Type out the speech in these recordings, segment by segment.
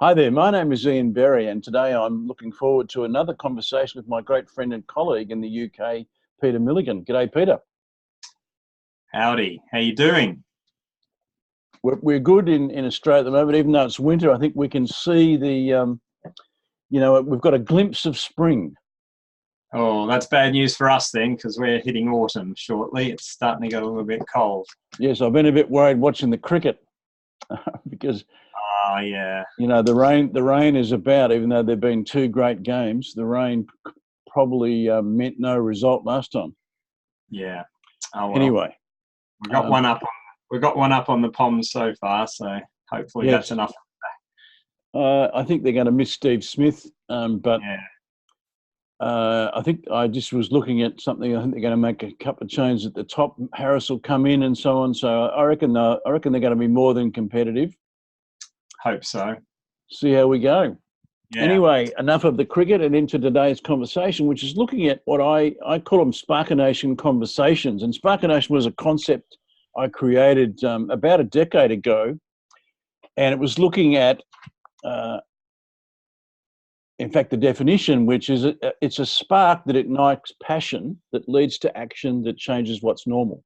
Hi there, my name is Ian Berry, and today I'm looking forward to another conversation with my great friend and colleague in the UK, Peter Milligan. G'day, Peter. Howdy, how you doing? We're good in Australia at the moment, even though it's winter. I think we can see we've got a glimpse of spring. Oh, that's bad news for us then, because we're hitting autumn shortly. It's starting to get a little bit cold. Yes, I've been a bit worried watching the cricket because Oh, yeah. the rain is about, even though there've been two great games, the rain probably meant no result last time. Yeah. Oh, well. Anyway, We got one up on we got one up on the Poms so far, so hopefully yes, that's enough. I think they're going to miss Steve Smith, but Yeah. I think I just was looking at something. I think they're going to make a couple of changes at the top. Harris will come in and so on. So I reckon they're going to be more than competitive. Hope so. See how we go. Yeah. Anyway, enough of the cricket and into today's conversation, which is looking at what I call them Sparkination conversations. And Sparkination was a concept I created about a decade ago, and it was looking at in fact, the definition, which is it's a spark that ignites passion that leads to action that changes what's normal.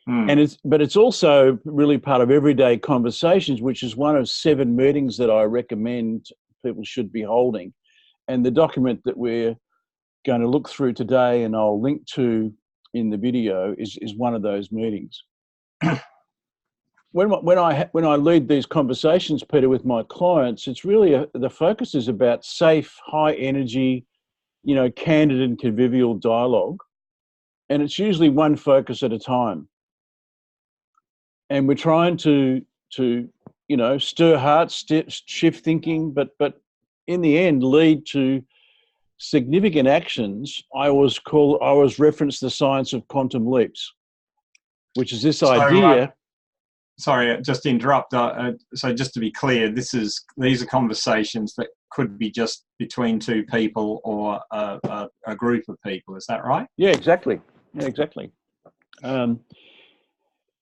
Hmm. But it's also really part of everyday conversations, which is one of 7 meetings that I recommend people should be holding. And the document that we're going to look through today, and I'll link to in the video, is one of those meetings. When I lead these conversations, Peter, with my clients, it's really the focus is about safe, high energy, candid and convivial dialogue, and it's usually one focus at a time. And we're trying to stir hearts, shift thinking, but in the end, lead to significant actions. I always reference the science of quantum leaps, which is this idea. Sorry, just to interrupt. So just to be clear, these are conversations that could be just between two people or a group of people. Is that right? Yeah, exactly. Yeah, exactly.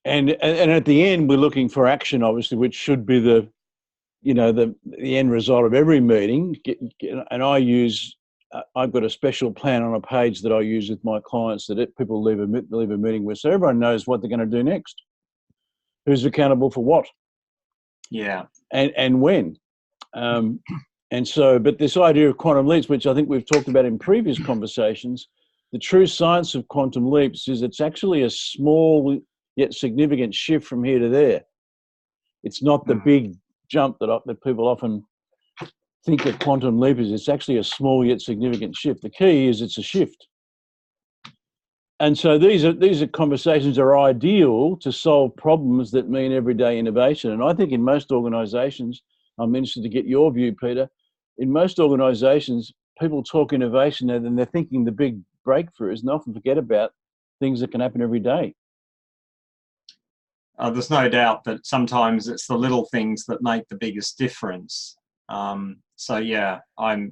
And at the end, we're looking for action, obviously, which should be the end result of every meeting. And I've got a special plan on a page that I use with my clients that people leave a meeting with, so everyone knows what they're going to do next. Who's accountable for what? Yeah. And when. But this idea of quantum leaps, which I think we've talked about in previous conversations, the true science of quantum leaps is it's actually a small yet significant shift from here to there. It's not the big jump that people often think a quantum leap is. It's actually a small yet significant shift. The key is it's a shift. And so these are conversations are ideal to solve problems that mean everyday innovation. And I think in most organisations, I'm interested to get your view, Peter. In most organisations, people talk innovation and they're thinking the big breakthroughs and often forget about things that can happen every day. There's no doubt that sometimes it's the little things that make the biggest difference. So yeah, I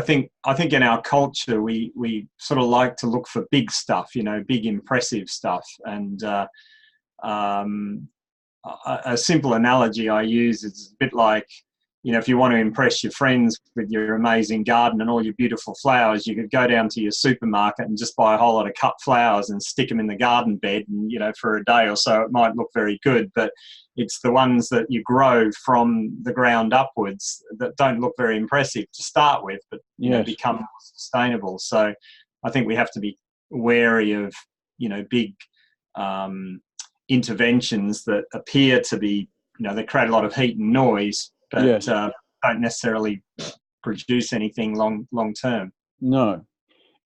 think in our culture we sort of like to look for big stuff, big impressive stuff. And a simple analogy I use is a bit like, if you want to impress your friends with your amazing garden and all your beautiful flowers, you could go down to your supermarket and just buy a whole lot of cut flowers and stick them in the garden bed. And, for a day or so, it might look very good, but it's the ones that you grow from the ground upwards that don't look very impressive to start with, but become more sustainable. So I think we have to be wary of, big interventions that appear to be, they create a lot of heat and noise, but Yes. Don't necessarily produce anything long term. No.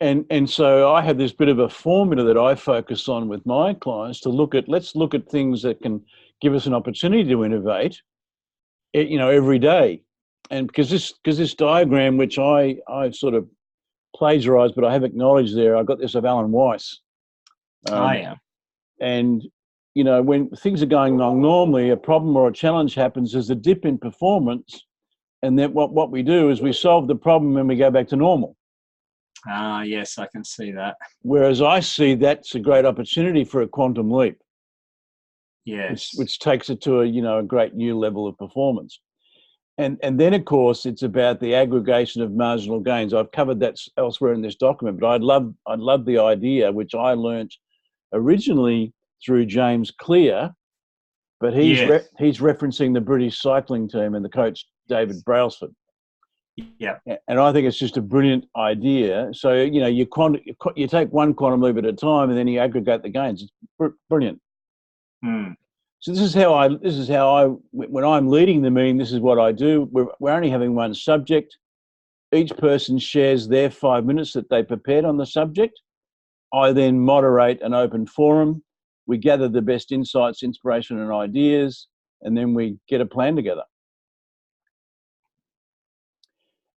And so I have this bit of a formula that I focus on with my clients to let's look at things that can give us an opportunity to innovate, every day. And because this diagram, which I sort of plagiarized, but I have acknowledged there, I got this of Alan Weiss. And, when things are going wrong, normally a problem or a challenge happens, there's a dip in performance. And then what we do is we solve the problem and we go back to normal. Yes, I can see that. Whereas I see that's a great opportunity for a quantum leap. Yes. Which takes it to a great new level of performance. And then, of course, it's about the aggregation of marginal gains. I've covered that elsewhere in this document, but I'd love the idea, which I learnt originally through James Clear, but he's referencing the British cycling team and the coach David Brailsford. Yeah. And I think it's just a brilliant idea. So, you know, you take one quantum leap at a time, and then you aggregate the gains. It's brilliant. So this is how I, when I'm leading the meeting, this is what I do. We're only having one subject. Each person shares their 5 minutes that they prepared on the subject. I then moderate an open forum. We gather the best insights, inspiration, and ideas, and then we get a plan together.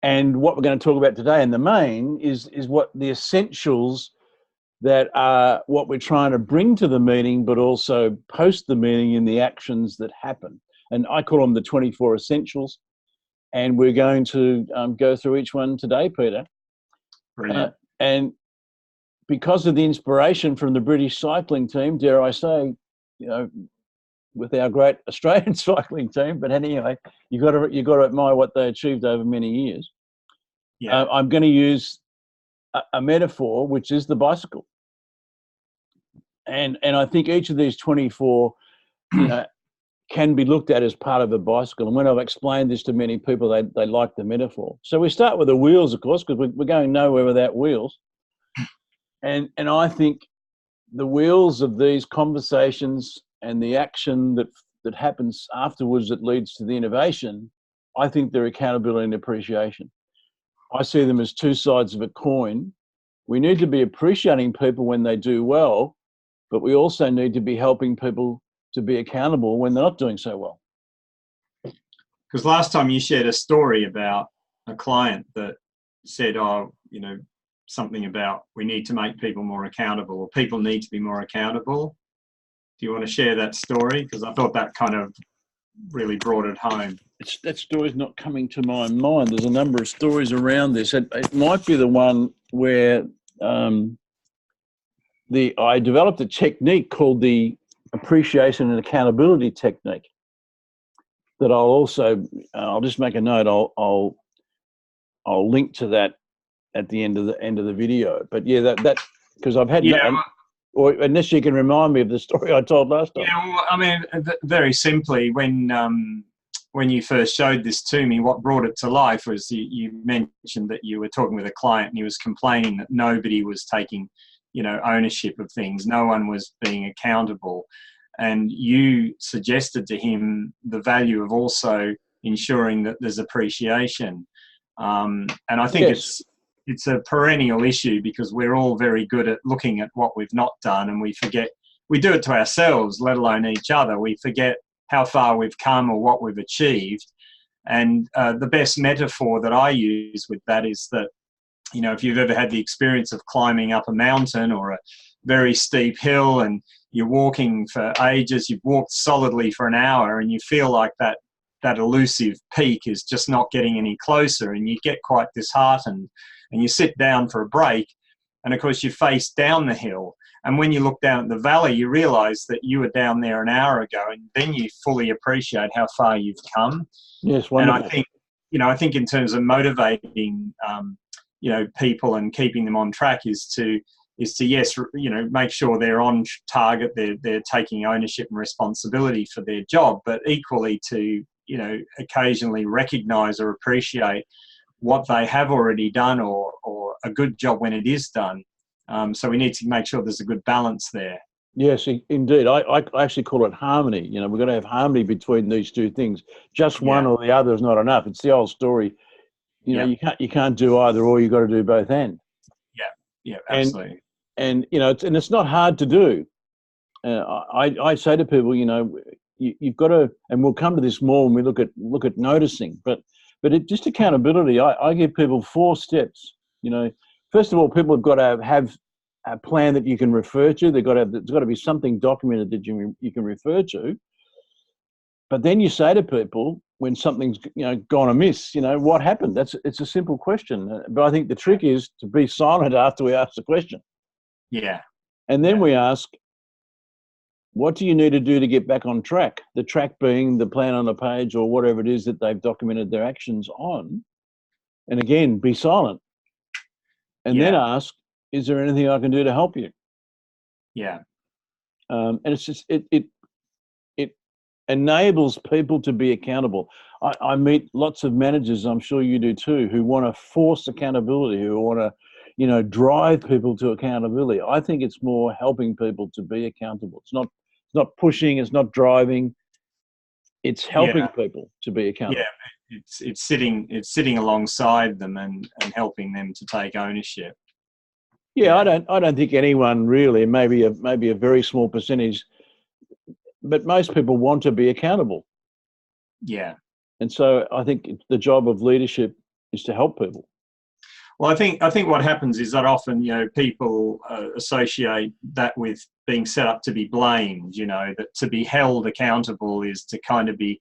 And what we're going to talk about today in the main is what the essentials that are what we're trying to bring to the meeting, but also post the meeting in the actions that happen. And I call them the 24 essentials. And we're going to go through each one today, Peter. Brilliant. And because of the inspiration from the British cycling team, dare I say, you know, with our great Australian cycling team, but anyway, you got to admire what they achieved over many years. Yeah. I'm going to use a metaphor, which is the bicycle, and I think each of these 24, you know, can be looked at as part of a bicycle. And when I've explained this to many people, they like the metaphor. So we start with the wheels, of course, because we're going nowhere without wheels. And I think the wheels of these conversations and the action that happens afterwards that leads to the innovation, I think they're accountability and appreciation. I see them as two sides of a coin. We need to be appreciating people when they do well, but we also need to be helping people to be accountable when they're not doing so well. Because last time you shared a story about a client that said, oh, you know, something about we need to make people more accountable, or people need to be more accountable. Do you want to share that story? Because I thought that kind of really brought it home. That story's not coming to my mind. There's a number of stories around this. It might be the one where I developed a technique called the appreciation and accountability technique that I'll just make a note. I'll link to that at the end of the video. But yeah, that because I've had or unless you can remind me of the story I told last time. Yeah, well, I mean, very simply, when you first showed this to me, what brought it to life was you mentioned that you were talking with a client and he was complaining that nobody was taking, you know, ownership of things. No one was being accountable. And you suggested to him the value of also ensuring that there's appreciation. And I think it's a perennial issue because we're all very good at looking at what we've not done, and we forget. We do it to ourselves, let alone each other. We forget how far we've come or what we've achieved. And the best metaphor that I use with that is that, you know, if you've ever had the experience of climbing up a mountain or a very steep hill and you're walking for ages, you've walked solidly for an hour and you feel like that elusive peak is just not getting any closer, and you get quite disheartened and you sit down for a break, and of course you face down the hill, and when you look down at the valley you realize that you were down there an hour ago, and then you fully appreciate how far you've come. Yes, wonderful. And I think in terms of motivating you know, people and keeping them on track is to yes, you know, make sure they're on target, they're taking ownership and responsibility for their job, but equally to, you know, occasionally recognize or appreciate what they have already done or a good job when it is done. So we need to make sure there's a good balance there. Yes, indeed. I actually call it harmony. You know, we've got to have harmony between these two things. Just one or the other is not enough. It's the old story. You know, you can't do either, or you've got to do both and. Yeah, absolutely. And you know, it's not hard to do. I say to people, you know, you've got to, and we'll come to this more when we look at noticing. But just accountability. I give people 4 steps. You know, first of all, people have got to have a plan that you can refer to. There's got to be something documented that you can refer to. But then you say to people when something's, you know, gone amiss, you know, what happened? It's a simple question. But I think the trick is to be silent after we ask the question. Yeah. And then we ask, what do you need to do to get back on track? The track being the plan on the page or whatever it is that they've documented their actions on. And again, be silent. And then ask, is there anything I can do to help you? Yeah. And it's just, it enables people to be accountable. I meet lots of managers, I'm sure you do too, who want to force accountability, who want to, drive people to accountability. I think it's more helping people to be accountable. It's not pushing, it's not driving. It's helping people to be accountable. Yeah, it's sitting alongside them and helping them to take ownership. Yeah, I don't think anyone really, maybe a very small percentage, but most people want to be accountable. Yeah. And so I think the job of leadership is to help people. Well, I think what happens is that often, people associate that with being set up to be blamed. That to be held accountable is to kind of be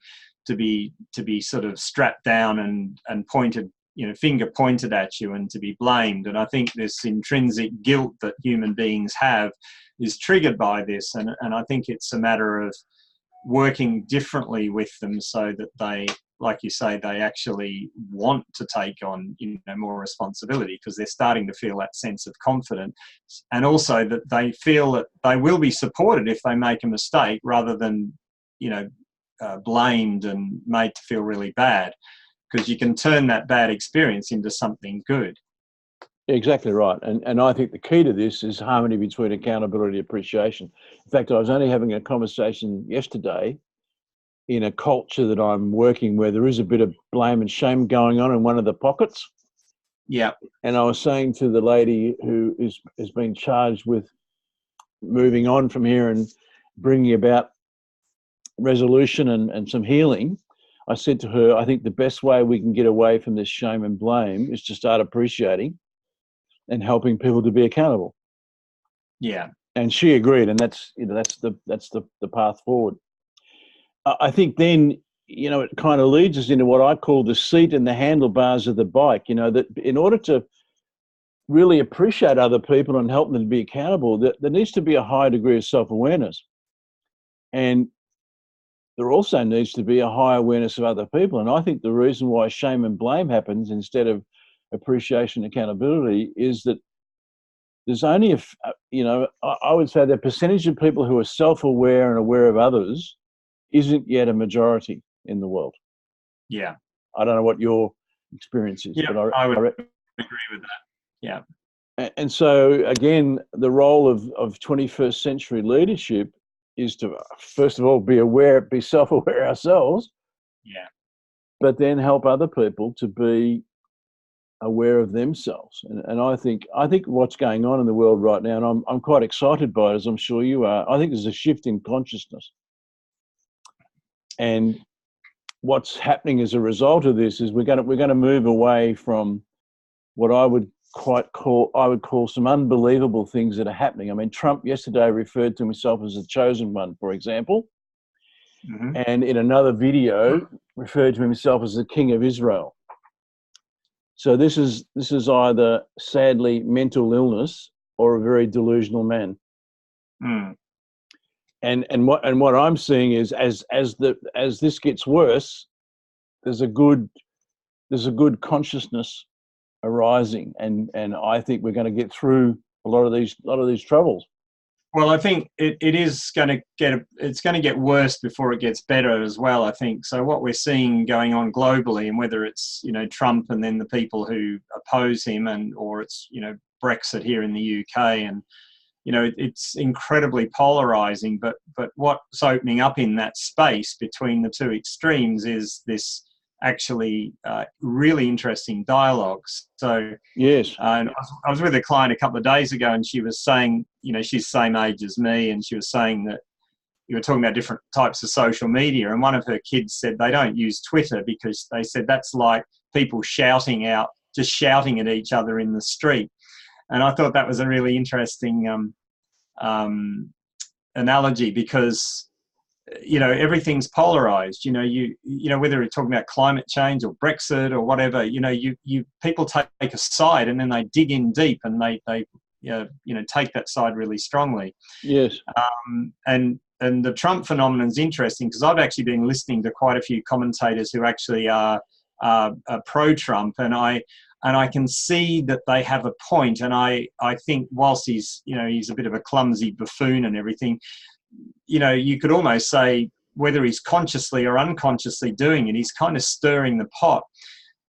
sort of strapped down and pointed, finger pointed at you and to be blamed. And I think this intrinsic guilt that human beings have is triggered by this. And I think it's a matter of working differently with them so that they, like you say, they actually want to take on more responsibility, because they're starting to feel that sense of confidence, and also that they feel that they will be supported if they make a mistake, rather than blamed and made to feel really bad, because you can turn that bad experience into something good. Exactly right. And I think the key to this is harmony between accountability and appreciation. In fact, I was only having a conversation yesterday in a culture that I'm working where there is a bit of blame and shame going on in one of the pockets. Yeah. And I was saying to the lady who is being charged with moving on from here and bringing about resolution and some healing, I said to her, I think the best way we can get away from this shame and blame is to start appreciating and helping people to be accountable. Yeah. And she agreed, and that's the path forward. I think then, it kind of leads us into what I call the seat and the handlebars of the bike, that in order to really appreciate other people and help them to be accountable, there needs to be a high degree of self-awareness. And there also needs to be a high awareness of other people. And I think the reason why shame and blame happens instead of appreciation and accountability is that there's only I would say the percentage of people who are self-aware and aware of others isn't yet a majority in the world. Yeah. I don't know what your experience is. Yeah, but I would agree with that. Yeah. And so, again, the role of 21st century leadership is to, first of all, be self-aware ourselves. Yeah. But then help other people to be aware of themselves. And I think what's going on in the world right now, and I'm quite excited by it, as I'm sure you are, I think there's a shift in consciousness. And what's happening as a result of this is we're going to move away from what I would call some unbelievable things that are happening. I mean, Trump yesterday referred to himself as the chosen one, for example, and in another video referred to himself as the King of Israel. So this is either sadly mental illness or a very delusional man. And what I'm seeing is as this gets worse, there's a good consciousness arising, and I think we're going to get through a lot of these troubles. Well, I think it is going to get worse before it gets better as well, I think. So what we're seeing going on globally, and whether it's Trump and then the people who oppose him, or it's Brexit here in the UK, and it's incredibly polarizing. But what's opening up in that space between the two extremes is this actually really interesting dialogues. So yes, I was with a client a couple of days ago, and she was saying, she's the same age as me, and she was saying that you were talking about different types of social media, and one of her kids said they don't use Twitter because they said that's like people shouting at each other in the street. And I thought that was a really interesting analogy, because everything's polarized. Whether you're talking about climate change or Brexit or whatever, you people take a side and then they dig in deep and they take that side really strongly. Yes. And the Trump phenomenon is interesting because I've actually been listening to quite a few commentators who actually are pro-Trump, and I can see that they have a point. And I think whilst he's a bit of a clumsy buffoon and everything, you could almost say whether he's consciously or unconsciously doing it, he's kind of stirring the pot.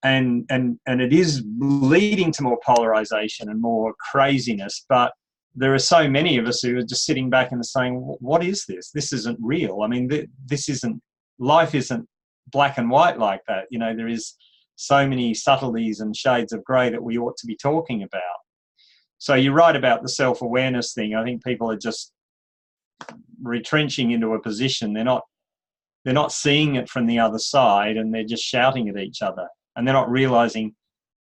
And it is leading to more polarization and more craziness. But there are so many of us who are just sitting back and saying, what is this? This isn't real. I mean, life isn't black and white like that. There is so many subtleties and shades of grey that we ought to be talking about. So you're right about the self-awareness thing. I think people are just retrenching into a position. They're not seeing it from the other side, and they're just shouting at each other, and they're not realising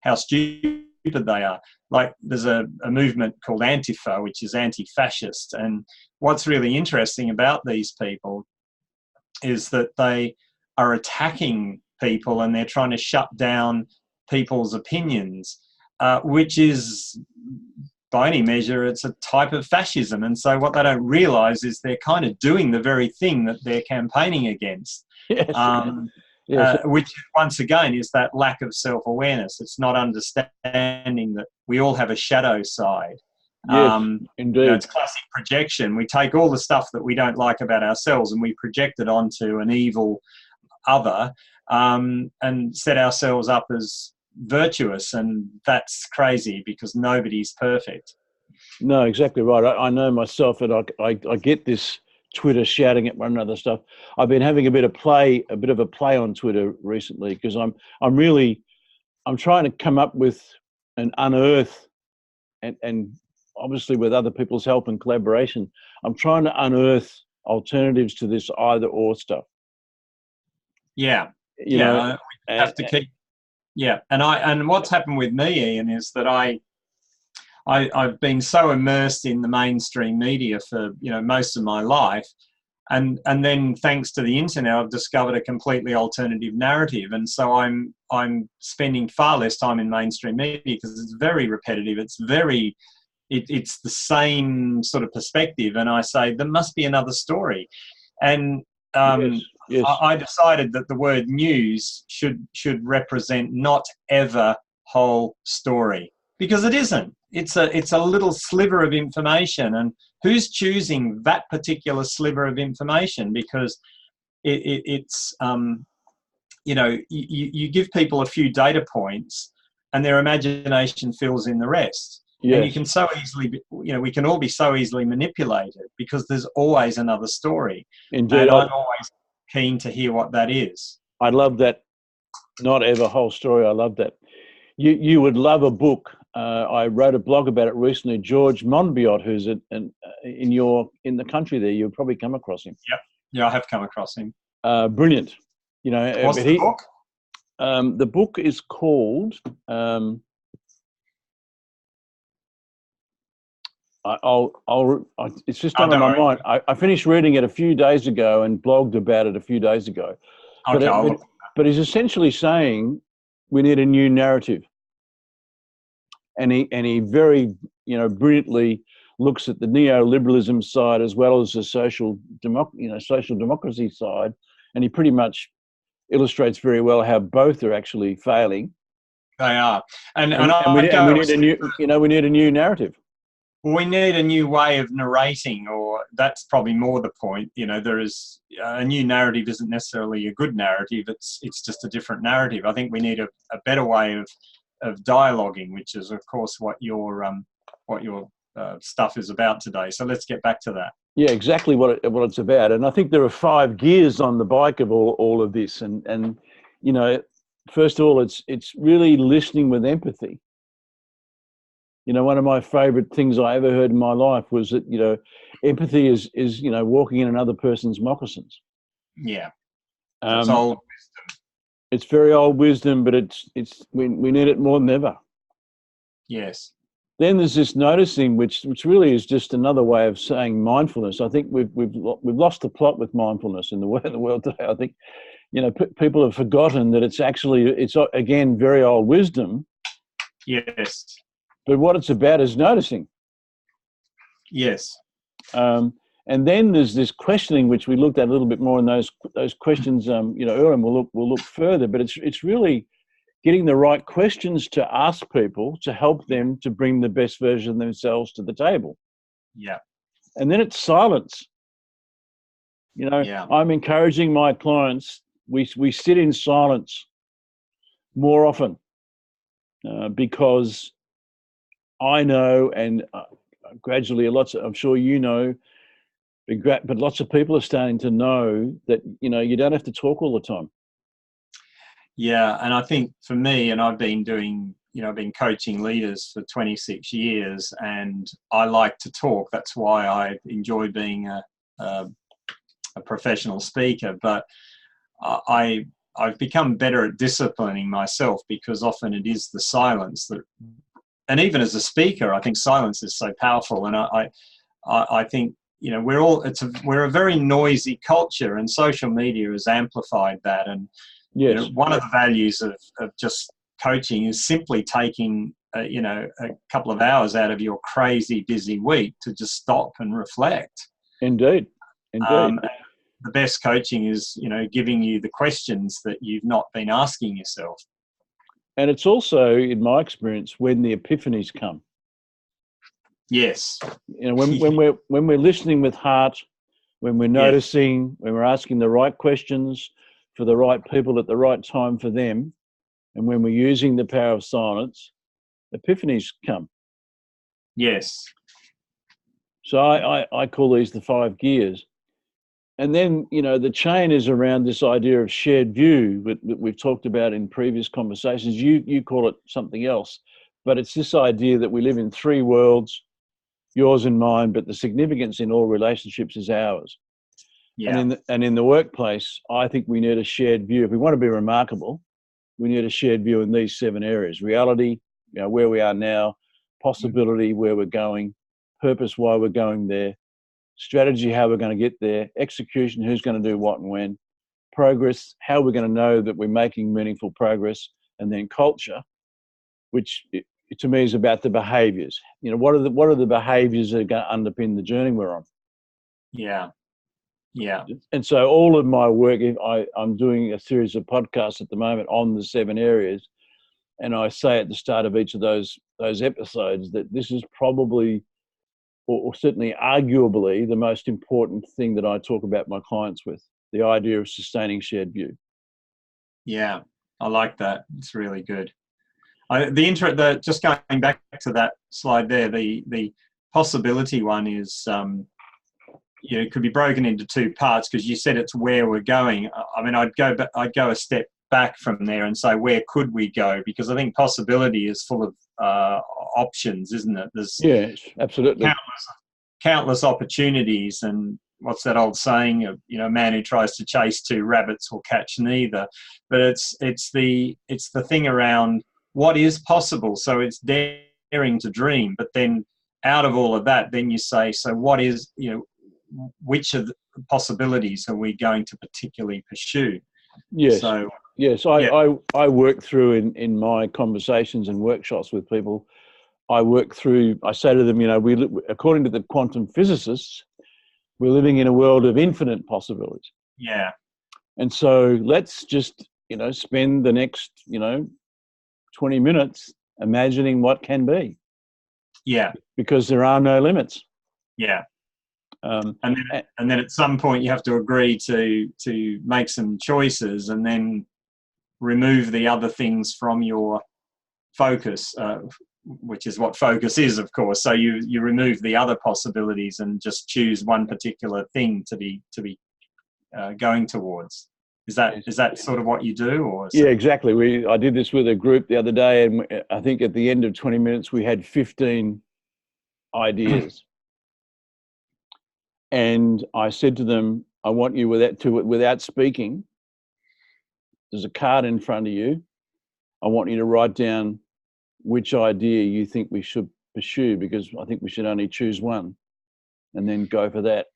how stupid they are. Like there's a movement called Antifa, which is anti-fascist, and what's really interesting about these people is that they are attacking people and they're trying to shut down people's opinions, which is, by any measure, it's a type of fascism. And so what they don't realise is they're kind of doing the very thing that they're campaigning against. Yes. Yes. Which once again is that lack of self-awareness. It's not understanding that we all have a shadow side. Yes, indeed. It's classic projection. We take all the stuff that we don't like about ourselves and we project it onto an evil other, and set ourselves up as virtuous, and that's crazy because nobody's perfect. No, exactly right. I know myself that I get this Twitter shouting at one another stuff. I've been having a bit of a play on Twitter recently because I'm trying to come up with and unearth, and obviously with other people's help and collaboration, I'm trying to unearth alternatives to this either or stuff. Yeah. You know, we have to keep. Yeah, and what's happened with me, Ian, is that I've been so immersed in the mainstream media for most of my life, and then thanks to the internet, I've discovered a completely alternative narrative, and so I'm spending far less time in mainstream media because it's very repetitive. It's the same sort of perspective, and I say there must be another story, and yes. I decided that the word news should represent not ever whole story, because it isn't. It's a little sliver of information, and who's choosing that particular sliver of information? Because it's you give people a few data points, and their imagination fills in the rest. Yes. And you can so easily, we can all be so easily manipulated because there's always another story. Indeed, and I'm always keen to hear what that is. I love that. Not ever whole story. I love that. You would love a book. I wrote a blog about it recently. George Monbiot, who's in the country there, you'll probably come across him. Yep. Yeah, I have come across him. Brilliant. What's the book? The book is called. It's just on my mind. I finished reading it a few days ago and blogged about it a few days ago. Okay, but he's essentially saying we need a new narrative, and he very brilliantly looks at the neoliberalism side as well as the social democracy side, and he pretty much illustrates very well how both are actually failing. They are, and we need a new narrative. We need a new way of narrating, or that's probably more the point. There is a new narrative isn't necessarily a good narrative. It's just a different narrative. I think we need a better way of dialoguing, which is, of course, what your stuff is about today. So let's get back to that. Yeah, exactly what it's about. And I think there are 5 gears on the bike of all of this. And first of all, it's really listening with empathy. One of my favorite things I ever heard in my life was that, empathy is walking in another person's moccasins. Yeah. It's old wisdom. It's very old wisdom, but we need it more than ever. Yes. Then there's this noticing, which really is just another way of saying mindfulness. I think we've lost the plot with mindfulness in the world today. I think, people have forgotten that it's again very old wisdom. Yes. But what it's about is noticing. Yes. And And then there's this questioning, which we looked at a little bit more in those questions, earlier, and we'll look further. But it's really getting the right questions to ask people to help them to bring the best version of themselves to the table. Yeah. And then it's silence. I'm encouraging my clients, we sit in silence more often because I know, and gradually I'm sure but lots of people are starting to know that, you don't have to talk all the time. Yeah, and I think for me, and I've been coaching leaders for 26 years, and I like to talk. That's why I enjoy being a professional speaker. But I've become better at disciplining myself, because often it is the silence that, and even as a speaker, I think silence is so powerful. And I think, we're a very noisy culture, and social media has amplified that. And yes, one of the values of just coaching is simply taking a couple of hours out of your crazy busy week to just stop and reflect. Indeed. The best coaching is giving you the questions that you've not been asking yourself. And it's also, in my experience, when the epiphanies come. Yes. When we're listening with heart, when we're noticing, when we're asking the right questions for the right people at the right time for them, and when we're using the power of silence, epiphanies come. Yes. So I call these the 5 gears. And then, the chain is around this idea of shared view that we've talked about in previous conversations. You call it something else, but it's this idea that we live in 3 worlds, yours and mine, but the significance in all relationships is ours. Yeah. And in the workplace, I think we need a shared view. If we want to be remarkable, we need a shared view in these 7 areas: reality, where we are now; possibility, where we're going; purpose, why we're going there; strategy, how we're going to get there; execution, who's going to do what and when; progress, how we're going to know that we're making meaningful progress; and then culture, which to me is about the behaviors. What are the behaviors that are going to underpin the journey we're on? Yeah. Yeah. And so all of my work, I'm doing a series of podcasts at the moment on the 7 areas. And I say at the start of each of those episodes that this is probably, or certainly arguably, the most important thing that I talk about my clients with, the idea of sustaining shared view. Yeah, I like that. It's really good. Just going back to that slide there, the possibility one is, it could be broken into 2 parts, because you said it's where we're going. I mean, I'd go a step back from there and say, where could we go? Because I think possibility is full of options, isn't it? Yes, absolutely. Countless opportunities. And what's that old saying? A man who tries to chase 2 rabbits will catch neither. But it's the thing around what is possible. So it's daring to dream. But then out of all of that, then you say, so what is, which of the possibilities are we going to particularly pursue? Yes. So, yes. I work through in my conversations and workshops with people. I say to them, according to the quantum physicists, we're living in a world of infinite possibilities. Yeah. And so let's just, spend the next, 20 minutes imagining what can be. Yeah. Because there are no limits. Yeah. And then at some point you have to agree to make some choices, and then remove the other things from your focus, which is what focus is, of course. So you remove the other possibilities and just choose one particular thing to be going towards. Is that sort of what you do? Or yeah, exactly. I did this with a group the other day, and I think at the end of 20 minutes we had 15 ideas. And I said to them, I want you without speaking, there's a card in front of you. I want you to write down which idea you think we should pursue, because I think we should only choose one, and then go for that.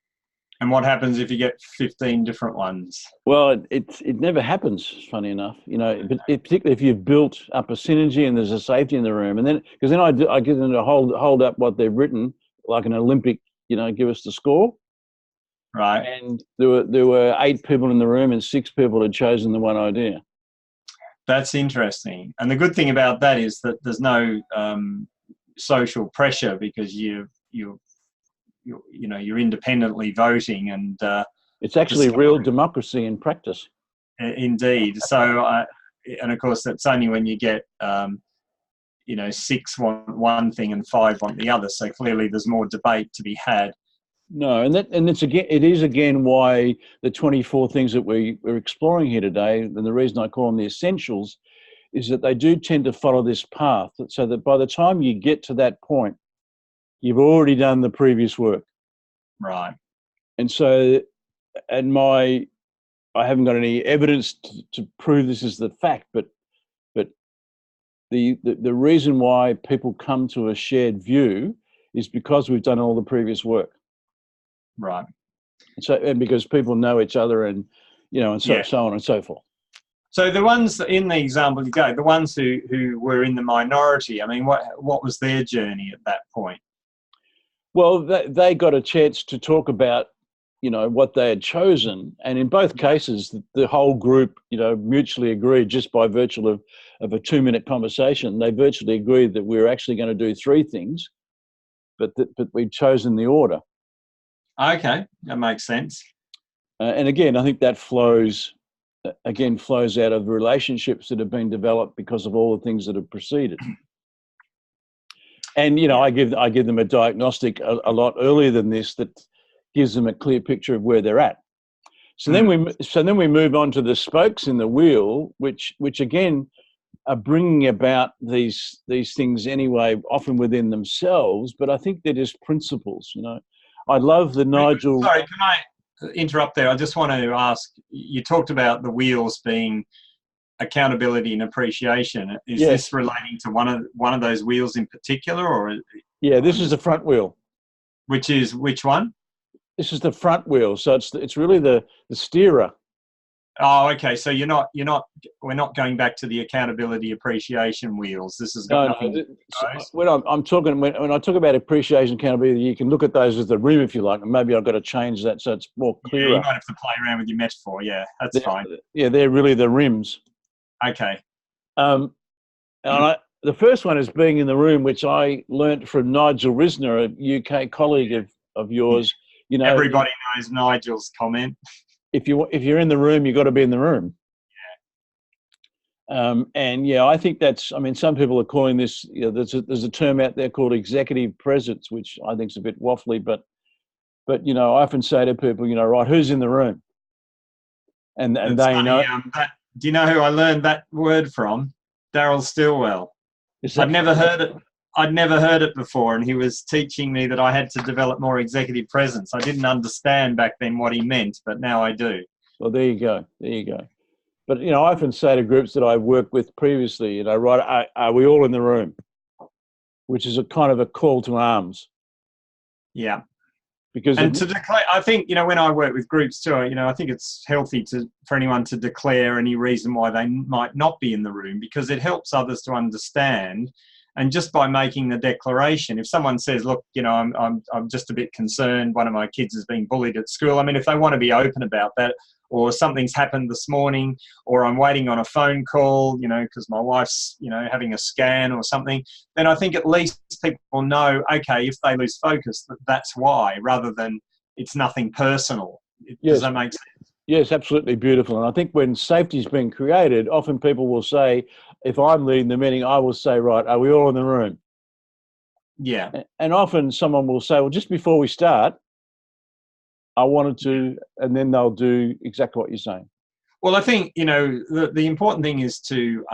And what happens if you get 15 different ones? Well, it never happens, funny enough, particularly if you've built up a synergy and there's a safety in the room. And then, because then I get them to hold up what they've written, like an Olympic, give us the score. Right. And there were 8 people in the room, and 6 people had chosen the one idea. That's interesting. And the good thing about that is that there's no social pressure, because you're independently voting, and It's actually real democracy in practice. Indeed. So, and of course, that's only when you get 6 want one thing and 5 want the other. So clearly, there's more debate to be had. No, it is again why the 24 things that we're exploring here today, and the reason I call them the essentials, is that they do tend to follow this path, so that by the time you get to that point, you've already done the previous work. Right. And so, I haven't got any evidence to prove this is the fact, but the reason why people come to a shared view is because we've done all the previous work. Right. So, and because people know each other, and so on and so forth. So the ones in the example you gave, the ones who were in the minority, I mean, what was their journey at that point? Well, they got a chance to talk about, what they had chosen, and in both cases, the whole group, mutually agreed, just by virtue of a 2-minute conversation, they virtually agreed that we were actually going to do 3 things, but we'd chosen the order. Okay, that makes sense. And again, I think that flows out of relationships that have been developed because of all the things that have preceded. And I give them a diagnostic a lot earlier than this that gives them a clear picture of where they're at. So then we move on to the spokes in the wheel, which again are bringing about these things anyway, often within themselves. But I think they're just principles. I love the Nigel. Sorry, can I interrupt there? I just want to ask. You talked about the wheels being accountability and appreciation. Is this relating to one of those wheels in particular, or? Yeah, this is the front wheel. Which one? This is the front wheel, so it's really the steerer. Oh, okay. So we're not going back to the accountability appreciation wheels. This has got nothing to do with those. When I talk about appreciation, accountability, you can look at those as the rim if you like, and maybe I've got to change that so it's more clearer. Yeah, you might have to play around with your metaphor. Yeah, that's fine. Yeah, they're really the rims. Okay. And the first one is being in the room, which I learnt from Nigel Risner, a UK colleague of yours. Everybody knows Nigel's comment. If you're in the room, you've got to be in the room. Yeah. I think some people are calling this, there's a term out there called executive presence, which I think is a bit waffly, but I often say to people, right, who's in the room? And they funny, know. Do you know who I learned that word from? Daryl Stilwell. I'd never heard it before, and he was teaching me that I had to develop more executive presence. I didn't understand back then what he meant, but now I do. Well, there you go. But I often say to groups that I've worked with previously, right, are we all in the room? Which is a kind of a call to arms. Yeah. Because to declare, I think when I work with groups too, I think it's healthy for anyone to declare any reason why they might not be in the room, because it helps others to understand. And just by making the declaration, if someone says, "Look, I'm just a bit concerned. One of my kids is being bullied at school." I mean, if they want to be open about that, or something's happened this morning, or I'm waiting on a phone call, because my wife's, having a scan or something, then I think at least people know, okay, if they lose focus, that's why, rather than it's nothing personal. Does that make sense? Yes, absolutely beautiful. And I think when safety's been created, often people will say, if I'm leading the meeting, I will say, right, are we all in the room? Yeah. And often someone will say, well, just before we start, I wanted to, and then they'll do exactly what you're saying. Well, I think, the important thing is to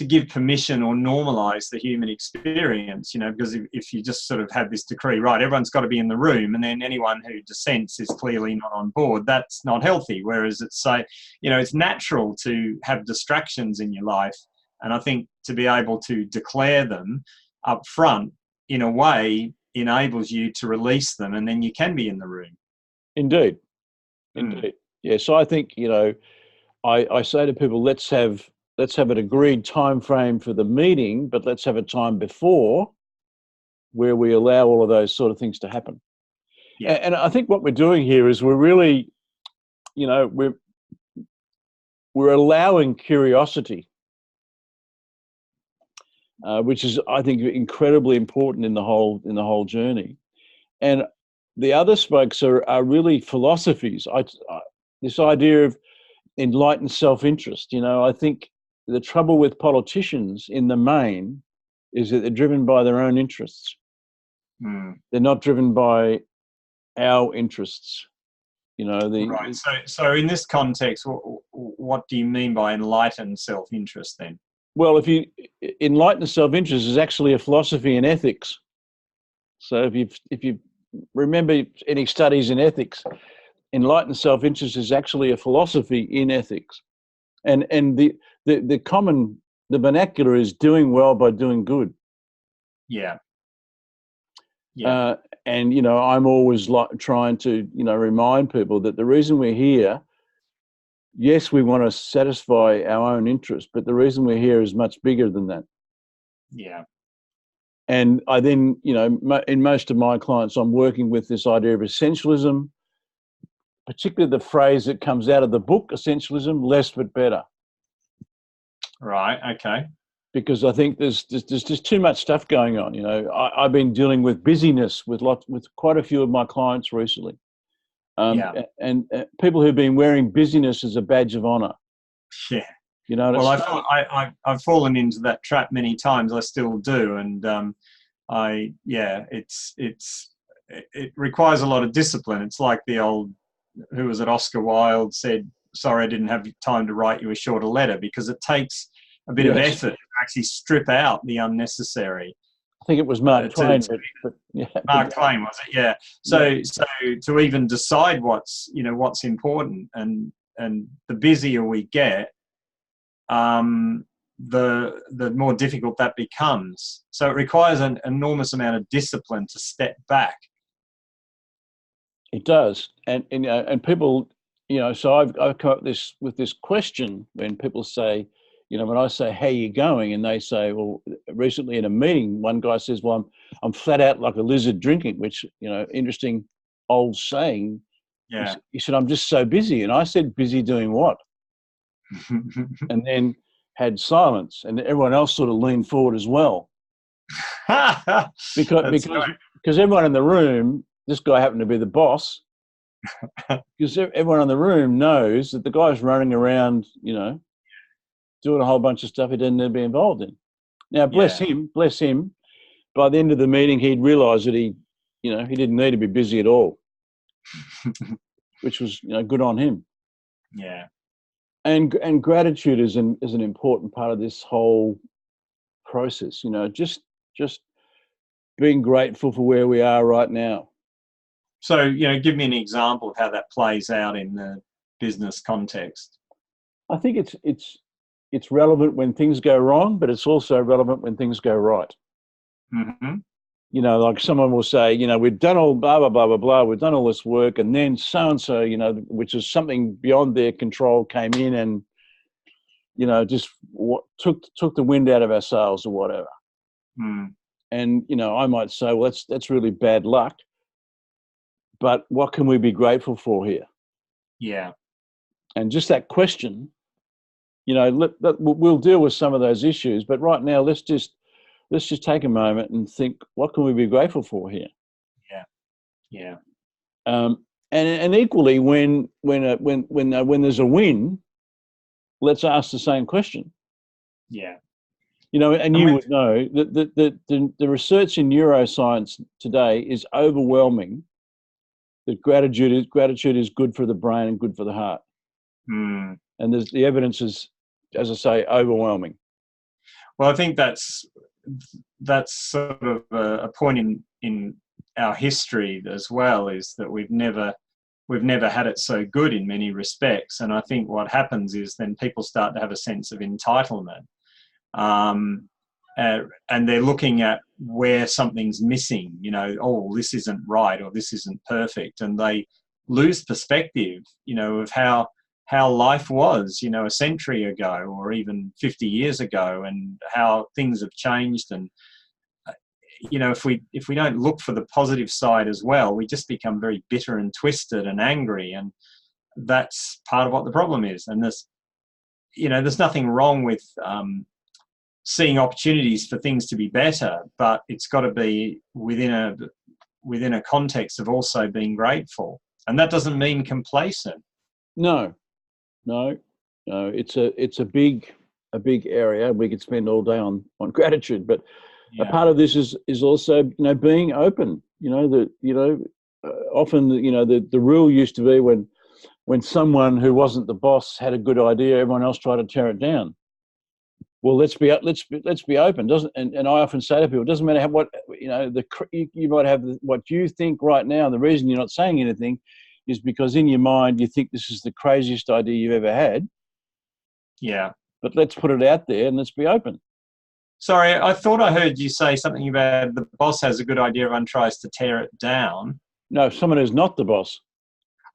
give permission or normalize the human experience, because if you just sort of have this decree, right, everyone's got to be in the room, and then anyone who dissents is clearly not on board, that's not healthy. Whereas it's natural to have distractions in your life. And I think to be able to declare them up front in a way enables you to release them, and then you can be in the room. Indeed. Yeah. So I think, I say to people, let's have an agreed time frame for the meeting, but let's have a time before where we allow all of those sort of things to happen. Yeah. And I think what we're doing here is we're really, we're allowing curiosity, which is, I think, incredibly important in the whole journey. And the other spokes are really philosophies. This idea of enlightened self-interest. I think the trouble with politicians in the main is that they're driven by their own interests. They're not driven by our interests. Right. So in this context, what do you mean by enlightened self-interest then? Well, if you enlightened self-interest is actually a philosophy in ethics. So if you remember any studies in ethics, enlightened self-interest is actually a philosophy in ethics. And the vernacular is doing well by doing good. Yeah. And I'm always trying to remind people that the reason we're here, yes, we want to satisfy our own interest, but the reason we're here is much bigger than that. Yeah. And I then, in most of my clients, I'm working with this idea of essentialism, particularly the phrase that comes out of the book, essentialism, less but better. Right. Okay. Because I think there's just too much stuff going on. I've been dealing with busyness with quite a few of my clients recently, and people who've been wearing busyness as a badge of honor. Yeah. Well, I've fallen into that trap many times. I still do, and it requires a lot of discipline. It's like the old, who was it, Oscar Wilde said, "Sorry, I didn't have time to write you a shorter letter," because it takes a bit of effort to actually strip out the unnecessary. I think it was Mark Twain. Mark Twain, was it? Yeah. So to even decide what's important, and the busier we get, the more difficult that becomes. So it requires an enormous amount of discipline to step back. It does, and people, So I've come up with this question when people say, when I say, "How you going?" and they say, well, recently in a meeting, one guy says, "Well, I'm flat out like a lizard drinking," which, interesting old saying. Yeah. He said, "I'm just so busy," and I said, "Busy doing what?" And then had silence, and everyone else sort of leaned forward as well, because everyone in the room, this guy happened to be the boss, because everyone in the room knows that the guy's running around, doing a whole bunch of stuff he didn't need to be involved in. Now, bless him. By the end of the meeting, he'd realised that he didn't need to be busy at all, which was, good on him. Yeah. And gratitude is an important part of this whole process. Just being grateful for where we are right now. So, give me an example of how that plays out in the business context. I think it's relevant when things go wrong, but it's also relevant when things go right. Mm-hmm. Like someone will say, we've done all blah, blah, blah, blah, blah, we've done all this work, and then so-and-so, which is something beyond their control, came in and, just took the wind out of our sails or whatever. Mm. And, I might say, well, that's really bad luck, but what can we be grateful for here? Yeah. And just that question, we'll deal with some of those issues, but right now, let's just take a moment and think, what can we be grateful for here? Yeah. And equally, when there's a win, let's ask the same question. Yeah. And you would know that the research in neuroscience today is overwhelming. That gratitude is good for the brain and good for the heart. Mm. And the evidence is, as I say, overwhelming. Well, I think that's sort of a point in our history as well, is that we've never had it so good in many respects. And I think what happens is then people start to have a sense of entitlement, and they're looking at where something's missing. Oh, this isn't right, or this isn't perfect, and they lose perspective, of how life was, a century ago or even 50 years ago, and how things have changed. And if we don't look for the positive side as well, we just become very bitter and twisted and angry, and that's part of what the problem is. And there's nothing wrong with seeing opportunities for things to be better, but it's got to be within a context of also being grateful, and that doesn't mean complacent. No. It's a big area. We could spend all day on gratitude, but a part of this is also being open. Often the rule used to be when someone who wasn't the boss had a good idea, everyone else tried to tear it down. Well, let's be open. And I often say to people, it doesn't matter what you might have what you think right now. And the reason you're not saying anything is because in your mind you think this is the craziest idea you've ever had. Yeah. But let's put it out there and let's be open. Sorry, I thought I heard you say something about the boss has a good idea, everyone tries to tear it down. No, someone who's not the boss.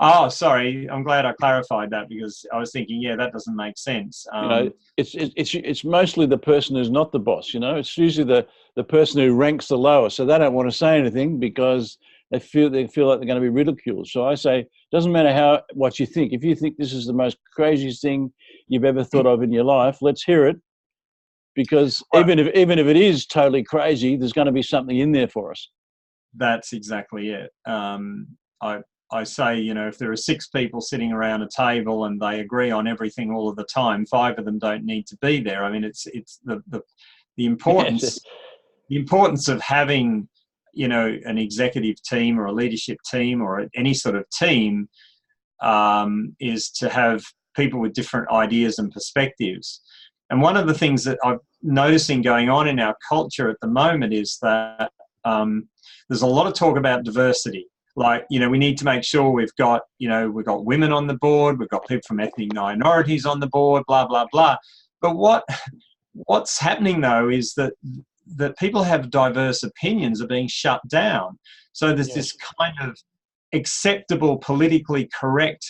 Oh, sorry. I'm glad I clarified that, because I was thinking, that doesn't make sense. It's mostly the person who's not the boss. It's usually the person who ranks the lowest, so they don't want to say anything because they feel like they're going to be ridiculed. So I say, it doesn't matter what you think. If you think this is the most craziest thing you've ever thought of in your life, let's hear it. Because even if it is totally crazy, there's going to be something in there for us. That's exactly it. I say, if there are 6 people sitting around a table and they agree on everything all of the time, 5 of them don't need to be there. I mean, it's the importance Yes. The importance of having an executive team or a leadership team or any sort of team is to have people with different ideas and perspectives. And one of the things that I'm noticing going on in our culture at the moment is that there's a lot of talk about diversity. Like, we need to make sure we've got women on the board, we've got people from ethnic minorities on the board, blah, blah, blah. But what's happening, though, is that people have diverse opinions are being shut down. So there's this kind of acceptable, politically correct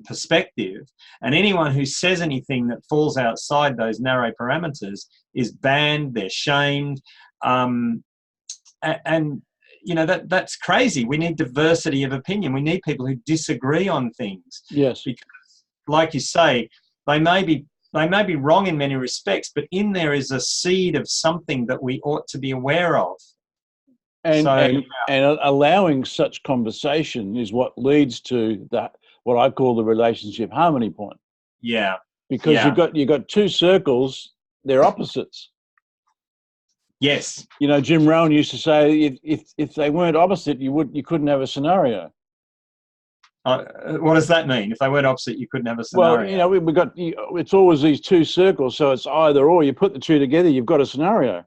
perspective, and anyone who says anything that falls outside those narrow parameters is banned, they're shamed, and that's crazy. We need diversity of opinion. We need people who disagree on things. Yes. Because, like you say, they may be wrong in many respects, but in there is a seed of something that we ought to be aware of. And allowing such conversation is what leads to what I call the relationship harmony point. Yeah. Because you've got 2 circles, they're opposites. Yes. Jim Rohn used to say if they weren't opposite, you couldn't have a scenario. What does that mean? If they weren't opposite, you couldn't have a scenario. Well, we got it's always these 2 circles, so it's either or. You put the 2 together, you've got a scenario.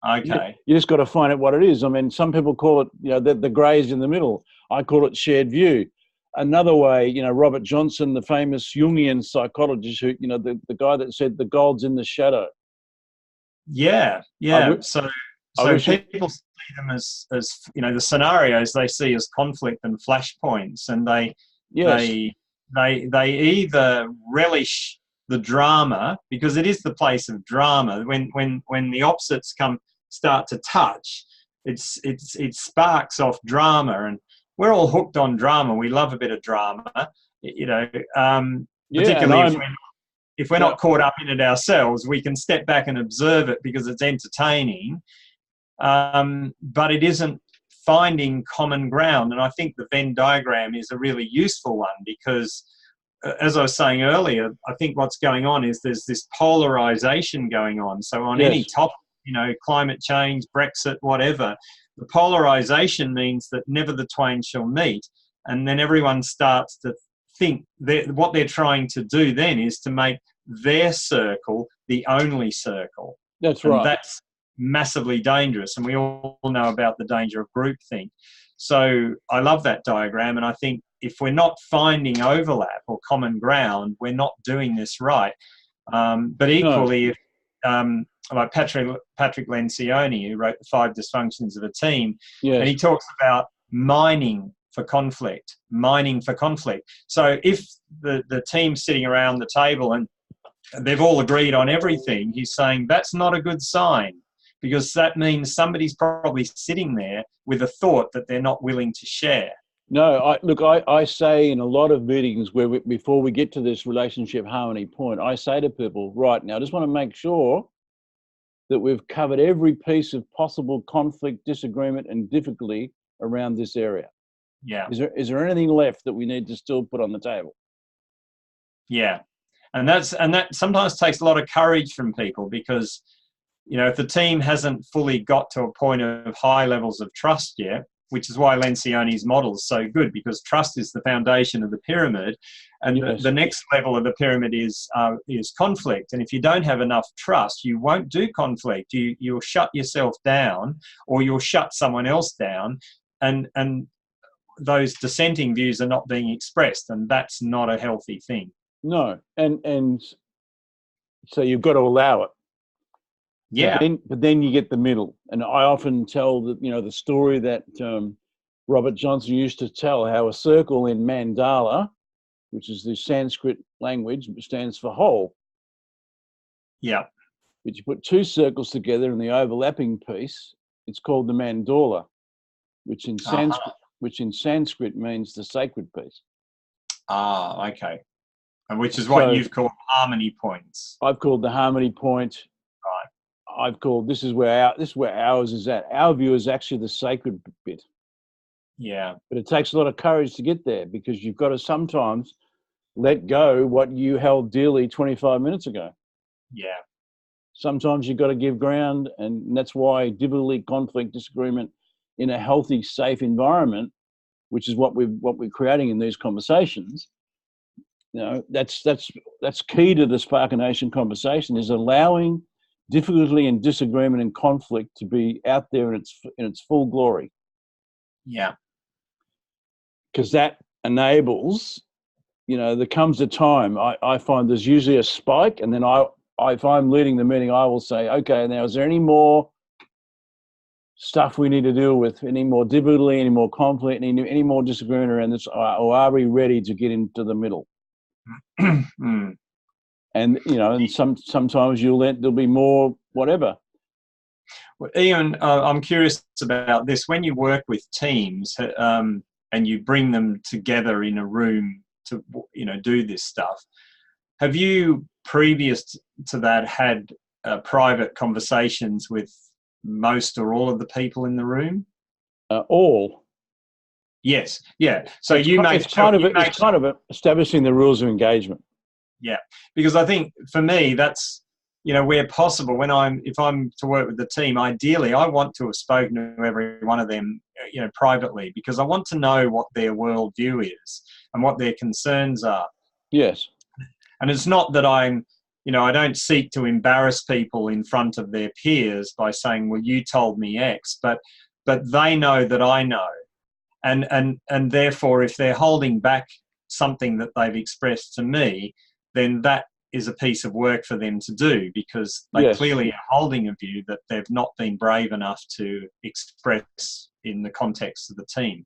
Okay. You just got to find out what it is. I mean, some people call it, the greys in the middle. I call it shared view. Another way, Robert Johnson, the famous Jungian psychologist, who, the guy that said the gold's in the shadow. Yeah. So people see them as the scenarios they see as conflict and flashpoints, and they either relish the drama, because it is the place of drama. When the opposites start to touch, it sparks off drama, and we're all hooked on drama. We love a bit of drama, particularly if we're not caught up in it ourselves. We can step back and observe it because it's entertaining, but it isn't finding common ground. And I think the Venn diagram is a really useful one because, as I was saying earlier, I think what's going on is there's this polarization going on. So on any topic, climate change, Brexit, whatever, the polarization means that never the twain shall meet. And then everyone starts to think that what they're trying to do then is to make their circle the only circle. That's right. And that's massively dangerous. And we all know about the danger of groupthink. So I love that diagram. And I think if we're not finding overlap or common ground, we're not doing this right. But equally, like Patrick Lencioni, who wrote The 5 Dysfunctions of a Team, and he talks about mining for conflict. So if the team's sitting around the table and they've all agreed on everything, he's saying that's not a good sign. because that means somebody's probably sitting there with a thought that they're not willing to share. No, I say in a lot of meetings where before we get to this relationship harmony point, I say to people, right, now I just want to make sure that we've covered every piece of possible conflict, disagreement, and difficulty around this area. Yeah. Is there anything left that we need to still put on the table? Yeah. And that sometimes takes a lot of courage from people, because, you know, if the team hasn't fully got to a point of high levels of trust yet, which is why Lencioni's model is so good, because trust is the foundation of the pyramid, and Yes. the next level of the pyramid is conflict. And if you don't have enough trust, you won't do conflict. You'll shut yourself down, or you'll shut someone else down, and those dissenting views are not being expressed, and that's not a healthy thing. No, and so you've got to allow it. Yeah. But then you get the middle. And I often tell the story that Robert Johnson used to tell, how a circle in mandala, which is the Sanskrit language, stands for whole. Yeah. But you put two circles together in the overlapping piece, it's called the mandala, which in Sanskrit means the sacred piece. Ah, okay. And which is what you've called harmony points. I've called the harmony point. Right. I've called this is where ours is at. Our view is actually the sacred bit. Yeah. But it takes a lot of courage to get there, because you've got to sometimes let go what you held dearly 25 minutes ago. Yeah. Sometimes you've got to give ground, and that's why difficulty, conflict, disagreement in a healthy, safe environment, which is what we're creating in these conversations. You know, that's key to the Spark a Nation conversation, is allowing difficulty and disagreement and conflict to be out there in its full glory. Yeah. Because that enables, there comes a time, I find there's usually a spike, and then if I'm leading the meeting, I will say, okay, now is there any more stuff we need to deal with, any more difficulty, any more conflict, any more disagreement around this, or are we ready to get into the middle? And and sometimes there'll be more whatever. Well, Ian, I'm curious about this. When you work with teams and you bring them together in a room to do this stuff, have you previous to that had private conversations with most or all of the people in the room? All. Yes. Yeah. So it's kind of establishing the rules of engagement. Yeah, because I think for me that's where possible. If I'm to work with the team, ideally I want to have spoken to every one of them privately, because I want to know what their worldview is and what their concerns are. Yes. And it's not that I don't seek to embarrass people in front of their peers by saying, well, you told me X, but they know that I know. And therefore, if they're holding back something that they've expressed to me, then that is a piece of work for them to do, because they clearly are holding a view that they've not been brave enough to express in the context of the team.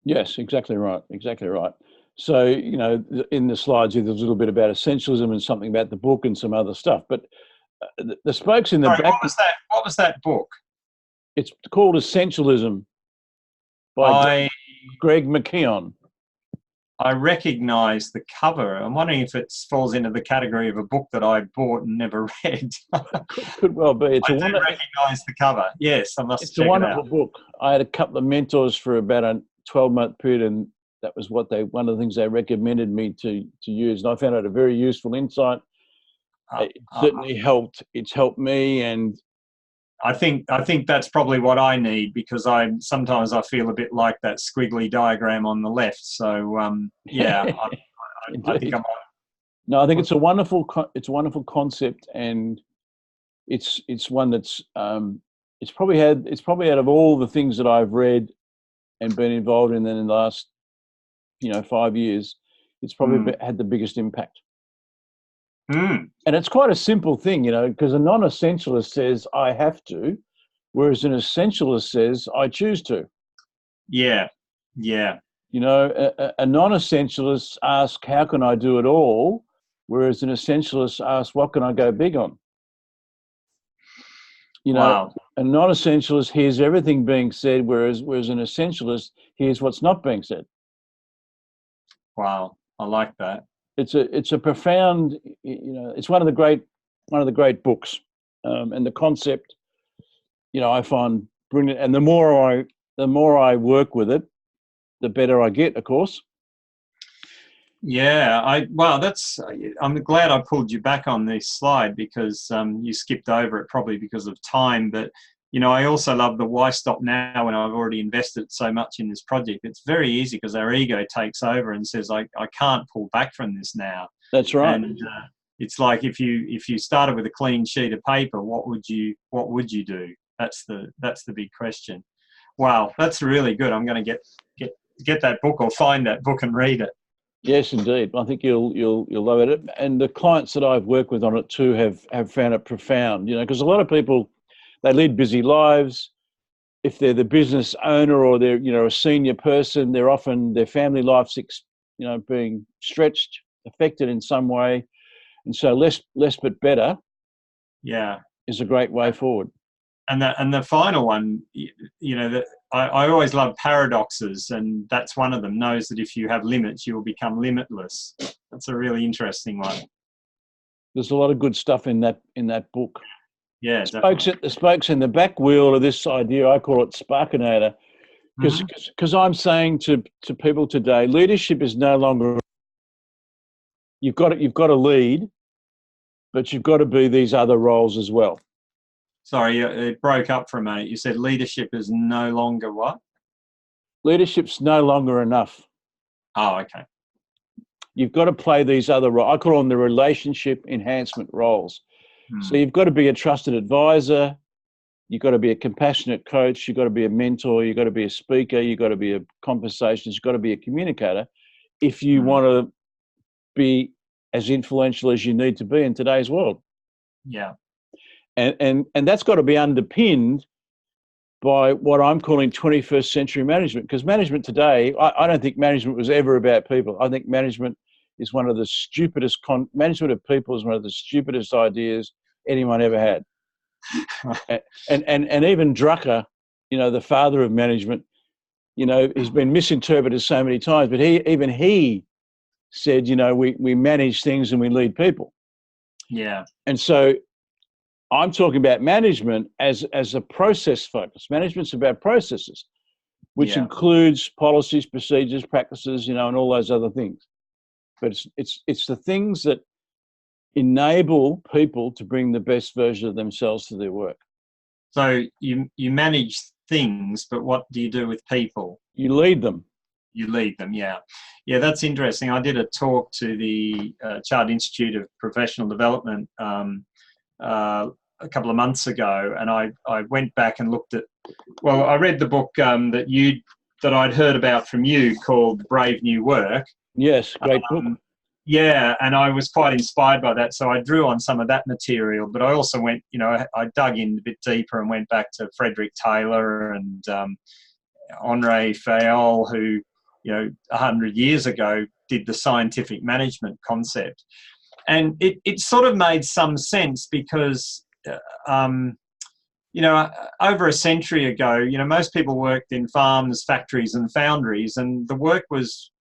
Yes, exactly right. Exactly right. So, in the slides here, there's a little bit about essentialism and something about the book and some other stuff. But the spokes in the back. What was that book? It's called Essentialism by Greg McKeown. I recognise the cover. I'm wondering if it falls into the category of a book that I bought and never read. Could well be. I do recognise the cover. Yes, I must check it out. It's a wonderful book. I had a couple of mentors for about a 12-month period, and that was one of the things they recommended me to use. And I found it a very useful insight. It certainly helped. It's helped me, and I think that's probably what I need, because sometimes I feel a bit like that squiggly diagram on the left. So I think I'm. No, I think it's a wonderful concept, and it's one that's it's probably out of all the things that I've read and been involved in the last 5 years, it's probably had the biggest impact. And it's quite a simple thing, because a non-essentialist says, I have to, whereas an essentialist says, I choose to. Yeah, yeah. A non-essentialist asks, how can I do it all? Whereas an essentialist asks, what can I go big on? You know, Wow. a non-essentialist hears everything being said, whereas an essentialist hears what's not being said. Wow. I like that. It's a profound, it's one of the great books, and the concept, I find brilliant. And the more I work with it, the better I get, of course. Yeah, I'm glad I pulled you back on this slide, because you skipped over it probably because of time. But, I also love the why stop now when I've already invested so much in this project. It's very easy because our ego takes over and says, I can't pull back from this now. That's right. And it's like, if you started with a clean sheet of paper, what would you do? That's the big question. Wow, that's really good. I'm going to get that book, or find that book and read it. Yes, indeed. I think you'll love it. And the clients that I've worked with on it too have found it profound. Because a lot of people, they lead busy lives. If they're the business owner, or they're a senior person, they're often, their family life's being stretched, affected in some way, and so less but better. Yeah, is a great way forward. And the final one, that I always love paradoxes, and that's one of them. Knows that if you have limits, you will become limitless. That's a really interesting one. There's a lot of good stuff in that book. Yeah, the spokes in the back wheel of this idea, I call it Sparkinator, because I'm saying to people today, leadership is no longer. You've got to lead, but you've got to be these other roles as well. Sorry, it broke up for a minute. You said leadership is no longer what? Leadership's no longer enough. Oh, okay. You've got to play these other roles. I call them the relationship enhancement roles. So you've got to be a trusted advisor. You've got to be a compassionate coach. You've got to be a mentor. You've got to be a speaker. You've got to be a conversationalist. You've got to be a communicator if you want to be as influential as you need to be in today's world. Yeah. And that's got to be underpinned by what I'm calling 21st century management, because management today, I don't think management was ever about people. I think management is one of the stupidest, management of people is one of the stupidest ideas anyone ever had. and even Drucker, the father of management, he's been misinterpreted so many times, but he said, we manage things and we lead people. Yeah. And so I'm talking about management as a process focus. Management's about processes, which includes policies, procedures, practices, and all those other things. But it's the things that enable people to bring the best version of themselves to their work. So you manage things, but what do you do with people? You lead them. You lead them, yeah. Yeah, that's interesting. I did a talk to the Chartered Institute of Professional Development a couple of months ago, and I went back and looked at, I read the book that I'd heard about from you, called Brave New Work. Yes, great book. Yeah, and I was quite inspired by that, so I drew on some of that material, but I also went, I dug in a bit deeper and went back to Frederick Taylor and Henri Fayol, who, 100 years ago did the scientific management concept. And it sort of made some sense because, over a century ago, most people worked in farms, factories and foundries, and the work was,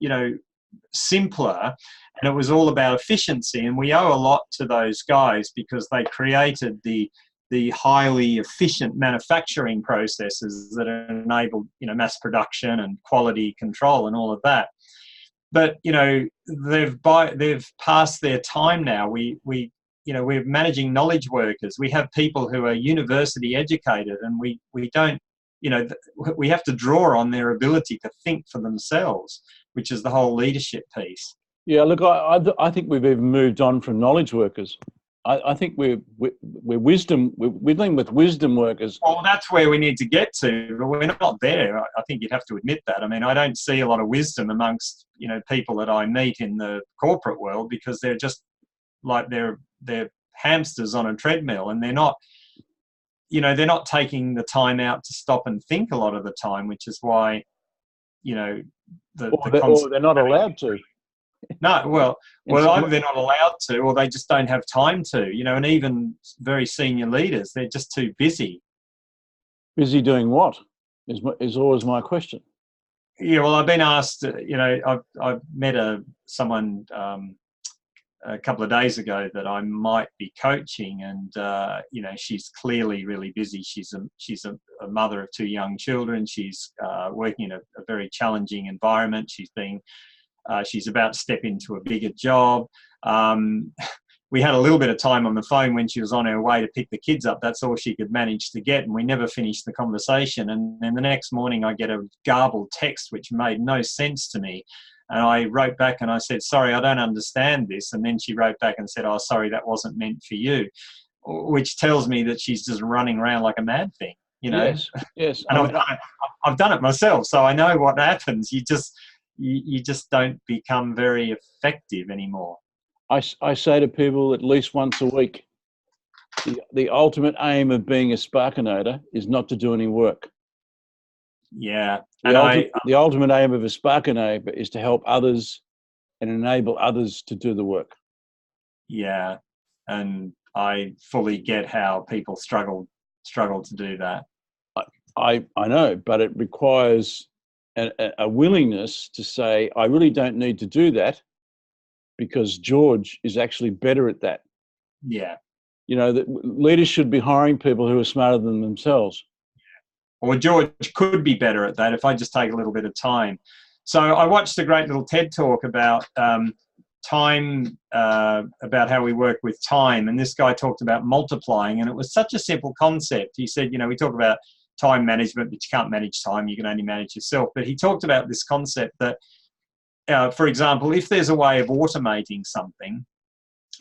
simpler, and it was all about efficiency. And we owe a lot to those guys because they created the highly efficient manufacturing processes that enabled, mass production and quality control and all of that. But they've passed their time now. We're managing knowledge workers. We have people who are university educated, and we don't, we have to draw on their ability to think for themselves, which is the whole leadership piece. Yeah, look, I think we've even moved on from knowledge workers. I think we're dealing with wisdom workers. Well, that's where we need to get to, but we're not there. I think you'd have to admit that. I mean, I don't see a lot of wisdom amongst, people that I meet in the corporate world, because they're just like they're hamsters on a treadmill, and they're not taking the time out to stop and think a lot of the time, which is why, or they're not allowed to. No, well, And so, either they're not allowed to, or they just don't have time to. And even very senior leaders, they're just too busy. busy doing what? Is always my question. Yeah, well, I've been asked. I've met someone a couple of days ago that I might be coaching, and she's clearly really busy. She's a mother of 2 young children. She's working in a very challenging environment. She's about to step into a bigger job. We had a little bit of time on the phone when she was on her way to pick the kids up. That's all she could manage to get, and we never finished the conversation. And then the next morning I get a garbled text which made no sense to me. And I wrote back and I said, sorry, I don't understand this. And then she wrote back and said, oh, sorry, that wasn't meant for you, which tells me that she's just running around like a mad thing, Yes. And I've done it myself, so I know what happens. You just don't become very effective anymore. I say to people at least once a week, the ultimate aim of being a Sparkinator is not to do any work. Yeah. The ultimate aim of a Sparkinator is to help others and enable others to do the work. Yeah. And I fully get how people struggle to do that. I know, but it requires a willingness to say, I really don't need to do that because George is actually better at that. Yeah. Leaders should be hiring people who are smarter than themselves. Or George could be better at that if I just take a little bit of time. So I watched a great little TED talk about time, about how we work with time. And this guy talked about multiplying, and it was such a simple concept. He said, we talk about time management, but you can't manage time. You can only manage yourself. But he talked about this concept that, for example, if there's a way of automating something,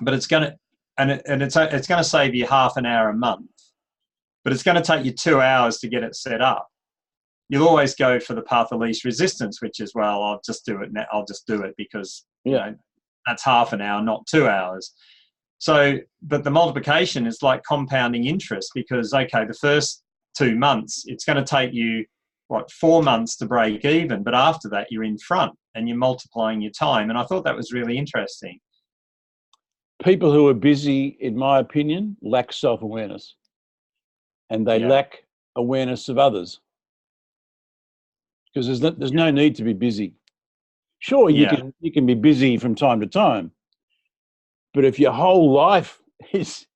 but it's going to save you half an hour a month, but it's going to take you 2 hours to get it set up, you'll always go for the path of least resistance, which is, well, I'll just do it now. I'll just do it because that's half an hour, not 2 hours. So, but the multiplication is like compounding interest, because, okay, the first 2 months, it's going to take you, 4 months to break even, but after that you're in front and you're multiplying your time. And I thought that was really interesting. People who are busy, in my opinion, lack self-awareness, and they lack awareness of others, because there's no need to be busy. Sure, you can be busy from time to time, but if your whole life is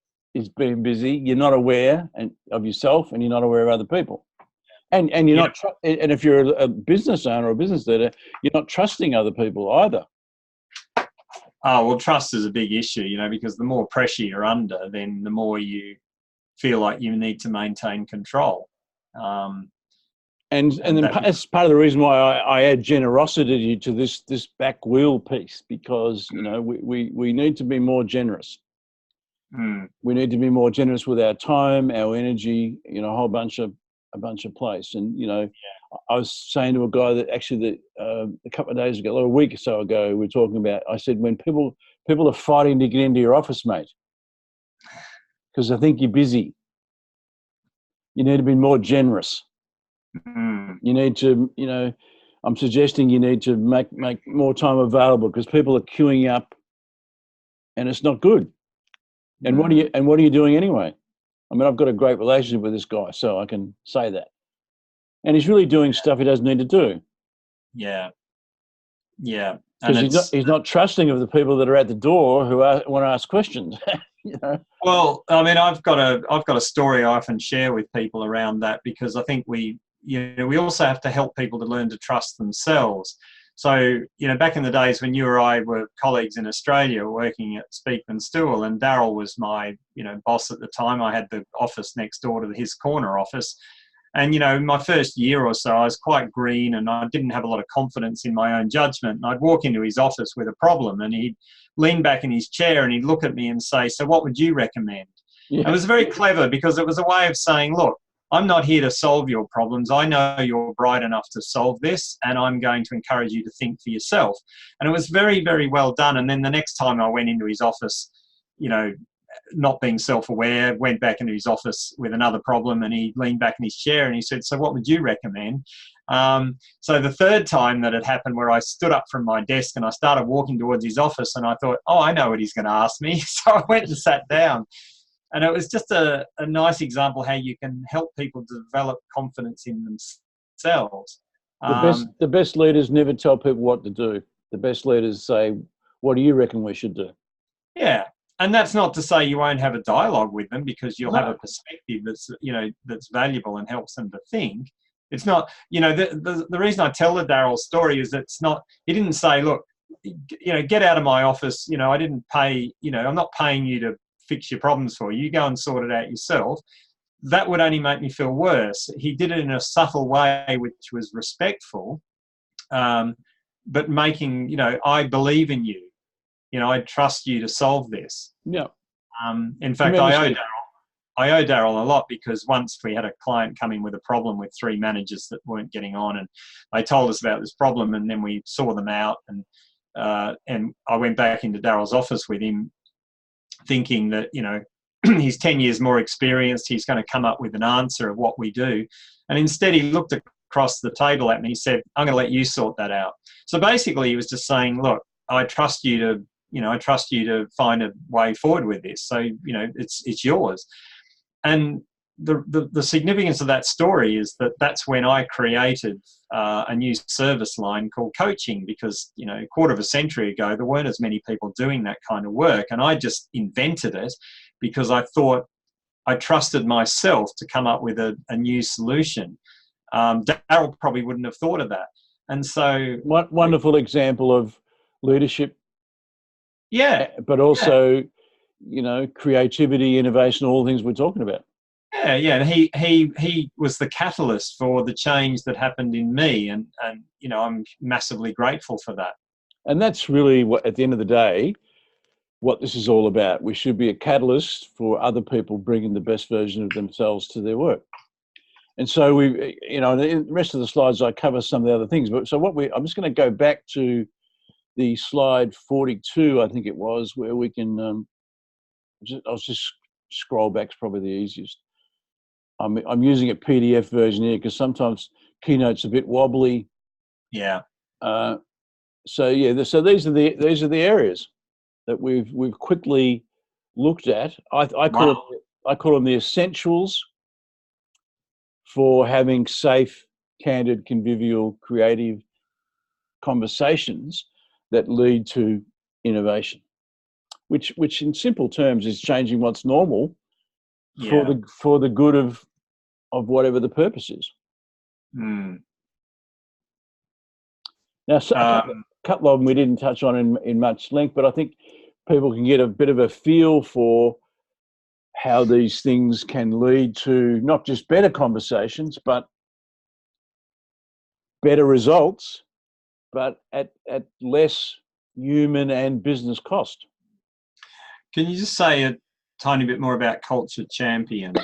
being busy, you're not aware of yourself, and you're not aware of other people, and you're not. And if you're a business owner or a business leader, you're not trusting other people either. Oh, well, trust is a big issue, because the more pressure you're under, then the more you feel like you need to maintain control. And that's part of the reason why I add generosity to this back wheel piece, because we need to be more generous. We need to be more generous with our time, our energy, a whole bunch of place. And I was saying to a guy that actually a couple of days ago, or a week or so ago, we were talking about. I said, when people are fighting to get into your office, mate, because I think you're busy. You need to be more generous. You need to, I'm suggesting you need to make more time available, because people are queuing up, and it's not good. And what are you doing anyway? I mean, I've got a great relationship with this guy, so I can say that. And he's really doing stuff he doesn't need to do. Yeah. Yeah. Because he's not trusting of the people that are at the door who want to ask questions. Well, I mean, I've got a story I often share with people around that, because I think we also have to help people to learn to trust themselves. So, back in the days when you or I were colleagues in Australia working at Speakman Stewell, and Darryl was my, boss at the time. I had the office next door to his corner office. And, in my first year or so, I was quite green and I didn't have a lot of confidence in my own judgment. And I'd walk into his office with a problem, and he'd lean back in his chair and he'd look at me and say, so what would you recommend? Yeah. It was very clever, because it was a way of saying, look, I'm not here to solve your problems. I know you're bright enough to solve this, and I'm going to encourage you to think for yourself. And it was very, very well done. And then the next time I went into his office, not being self-aware, went back into his office with another problem, and he leaned back in his chair and he said, so what would you recommend? So the third time that it happened, where I stood up from my desk and I started walking towards his office, and I thought, oh, I know what he's going to ask me. So I went and sat down. And it was just a nice example how you can help people develop confidence in themselves. The best leaders never tell people what to do. The best leaders say, what do you reckon we should do? Yeah. And that's not to say you won't have a dialogue with them, because you'll have a perspective that's, that's valuable and helps them to think. It's not, the reason I tell the Daryl story is it's not, he didn't say, look, get out of my office. I didn't pay, I'm not paying you to fix your problems for you. You go and sort it out yourself. That would only make me feel worse. He did it in a subtle way, which was respectful, but making, I believe in you. I trust you to solve this. Yeah. In fact, I owe Daryl a lot, because once we had a client come in with a problem with 3 managers that weren't getting on, and they told us about this problem, and then we saw them out, and I went back into Daryl's office with him, thinking that, he's 10 years more experienced, he's going to come up with an answer of what we do. And instead he looked across the table at me, he said, I'm going to let you sort that out. So basically he was just saying, look, I trust you to find a way forward with this. So, it's yours. And the significance of that story is that that's when I created a new service line called coaching, because, a quarter of a century ago, there weren't as many people doing that kind of work. And I just invented it because I thought I trusted myself to come up with a new solution. Daryl probably wouldn't have thought of that. And so... Wonderful example of leadership. Yeah. But also, creativity, innovation, all the things we're talking about. Yeah. And he was the catalyst for the change that happened in me. And I'm massively grateful for that. And that's really what, at the end of the day, what this is all about. We should be a catalyst for other people bringing the best version of themselves to their work. And so in the rest of the slides, I cover some of the other things. But so I'm just going to go back to the slide 42, I think it was, where we can, I'll just scroll back, it's probably the easiest. I'm using a PDF version here because sometimes Keynote's a bit wobbly. Yeah. So these are the areas that we've quickly looked at. I call them the essentials for having safe, candid, convivial, creative conversations that lead to innovation, which in simple terms is changing what's normal for the good of whatever the purpose is. Mm. Now, a couple of them we didn't touch on in much length, but I think people can get a bit of a feel for how these things can lead to not just better conversations, but better results, but at less human and business cost. Can you just say a tiny bit more about culture champions?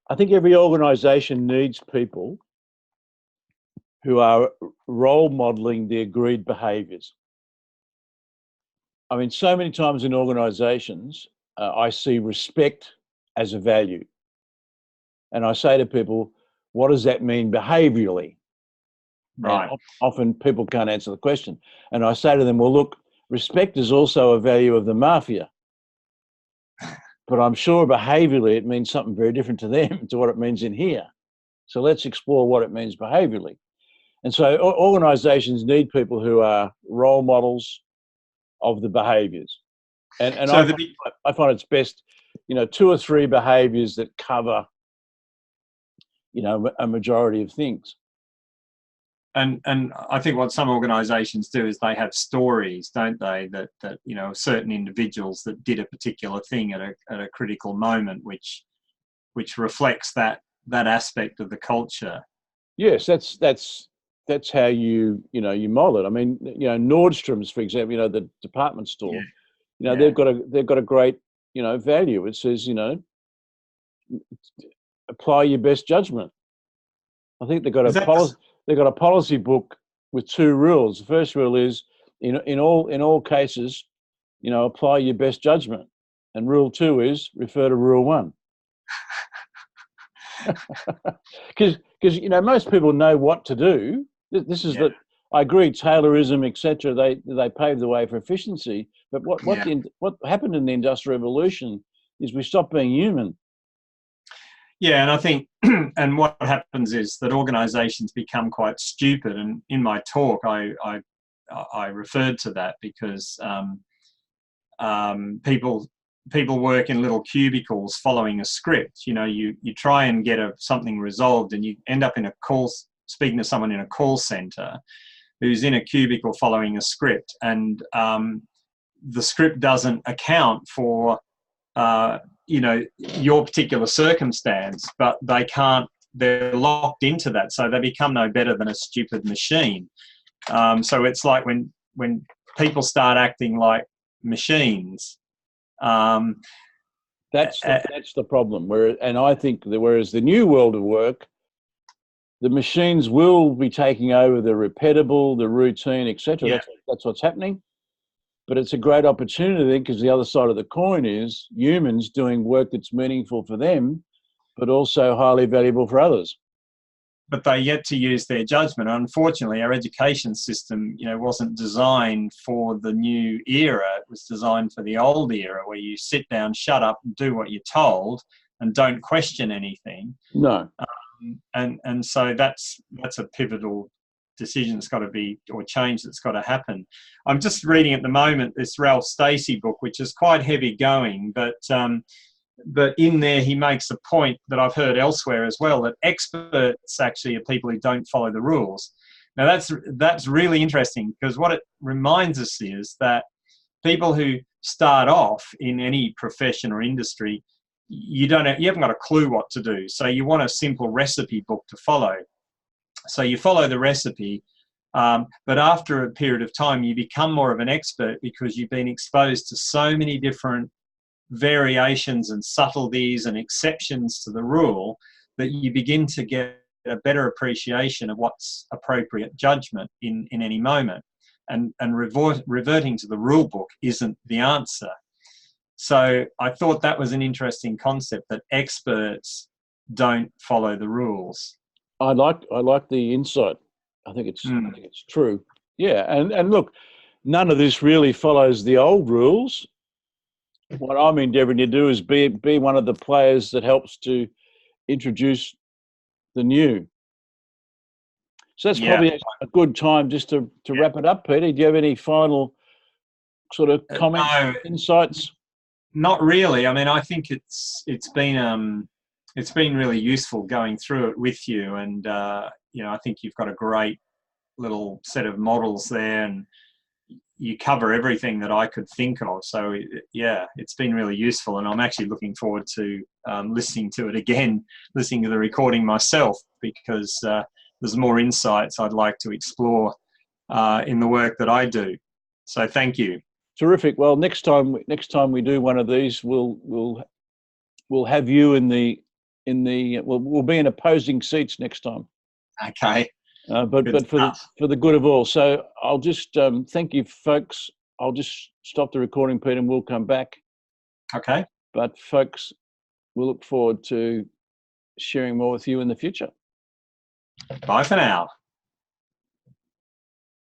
I think every organisation needs people who are role modelling the agreed behaviours. I mean, so many times in organisations, I see respect as a value. And I say to people, what does that mean behaviourally? Right. And often people can't answer the question. And I say to them, well, look, respect is also a value of the mafia. But I'm sure behaviourally it means something very different to them to what it means in here. So let's explore what it means behaviourally. And so organisations need people who are role models of the behaviours. And so I find it's best, 2 or 3 behaviours that cover, a majority of things. And I think what some organisations do is they have stories, don't they, that certain individuals that did a particular thing at a critical moment, which reflects that aspect of the culture. Yes, that's how you model it. I mean, Nordstrom's, for example, the department store. Yeah. They've got a great value. It says apply your best judgment. I think they've got a policy book with 2 rules. The first rule is in all cases, apply your best judgment, and rule 2 is refer to rule 1. Because most people know what to do. This is Yeah. I agree, Taylorism, etc. They paved the way for efficiency. But what happened in the Industrial Revolution is we stopped being human. Yeah, and I think, and what happens is that organisations become quite stupid. And in my talk, I referred to that because people work in little cubicles following a script. You try and get something resolved, and you end up speaking to someone in a call centre who's in a cubicle following a script, and the script doesn't account for your particular circumstance, but they're locked into that, so they become no better than a stupid machine. So it's like when people start acting like machines. That's the problem. And I think that whereas the new world of work, the machines will be taking over the repetible, the routine, etc. Yeah. That's what's happening. But it's a great opportunity because the other side of the coin is humans doing work that's meaningful for them, but also highly valuable for others. But they yet to use their judgment. Unfortunately, our education system, wasn't designed for the new era. It was designed for the old era, where you sit down, shut up, and do what you're told, and don't question anything. No. And so that's a pivotal decision that's got to be, or change that's got to happen. I'm just reading at the moment this Ralph Stacey book, which is quite heavy going, but in there he makes a point that I've heard elsewhere as well, that experts actually are people who don't follow the rules. Now that's really interesting, because what it reminds us is that people who start off in any profession or industry, you haven't got a clue what to do. So you want a simple recipe book to follow. So you follow the recipe, but after a period of time, you become more of an expert because you've been exposed to so many different variations and subtleties and exceptions to the rule that you begin to get a better appreciation of what's appropriate judgment in any moment. And reverting to the rule book isn't the answer. So I thought that was an interesting concept, that experts don't follow the rules. I like the insight. I think it's true. Yeah, and look, none of this really follows the old rules. What I'm endeavouring to do is be one of the players that helps to introduce the new. So that's probably a good time just to wrap it up, Peter. Do you have any final sort of comments, insights? Not really. I mean, I think it's been really useful going through it with you, and I think you've got a great little set of models there, and you cover everything that I could think of. So it's been really useful, and I'm actually looking forward to listening to it again, listening to the recording myself, because there's more insights I'd like to explore in the work that I do. So thank you. Terrific. Well, next time we do one of these, we'll have you we'll be in opposing seats next time. Okay. But for the good of all. So I'll just thank you, folks. I'll just stop the recording, Peter, and we'll come back. Okay. But folks, we'll look forward to sharing more with you in the future. Bye for now.